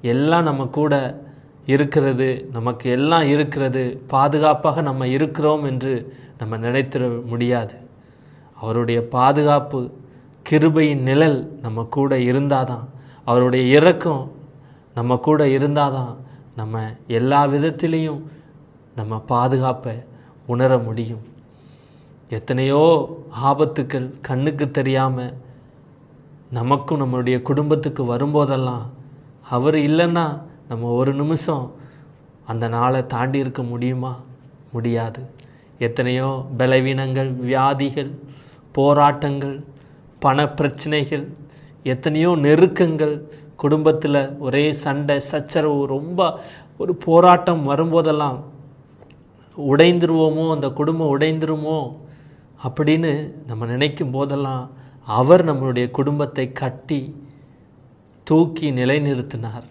எல்லாம் நம்ம கூட இருக்கிறது, நமக்கு எல்லாம் இருக்கிறது, பாதுகாப்பாக நம்ம இருக்கிறோம் என்று நம்ம நினைத்திட முடியாது. அவருடைய பாதுகாப்பு, கிருபையின் நிழல் நம்ம கூட இருந்தாதான், அவருடைய இரக்கம் நம்ம கூட இருந்தாதான் நம்ம எல்லா விதத்திலையும் நம்ம பாதுகாப்பை உணர முடியும். எத்தனையோ ஆபத்துக்கள் கண்ணுக்கு தெரியாமல் நமக்கும் நம்மளுடைய குடும்பத்துக்கு வரும்போதெல்லாம் அவர் இல்லைன்னா நம்ம ஒரு நிமிஷம் அந்த நாளை தாண்டி இருக்க முடியுமா? முடியாது. எத்தனையோ பலவீனங்கள், வியாதிகள், போராட்டங்கள், பண பிரச்சனைகள், எத்தனையோ நெருக்கங்கள், குடும்பத்தில் ஒரே சண்டை சச்சரவு, ரொம்ப ஒரு போராட்டம் வரும்போதெல்லாம் உடைந்துருவோமோ, அந்த குடும்பம் உடைந்துருமோ அப்படின்னு நம்ம நினைக்கும் போதெல்லாம் அவர் நம்மளுடைய குடும்பத்தை கட்டி தூக்கி நிலைநிறுத்தினார்.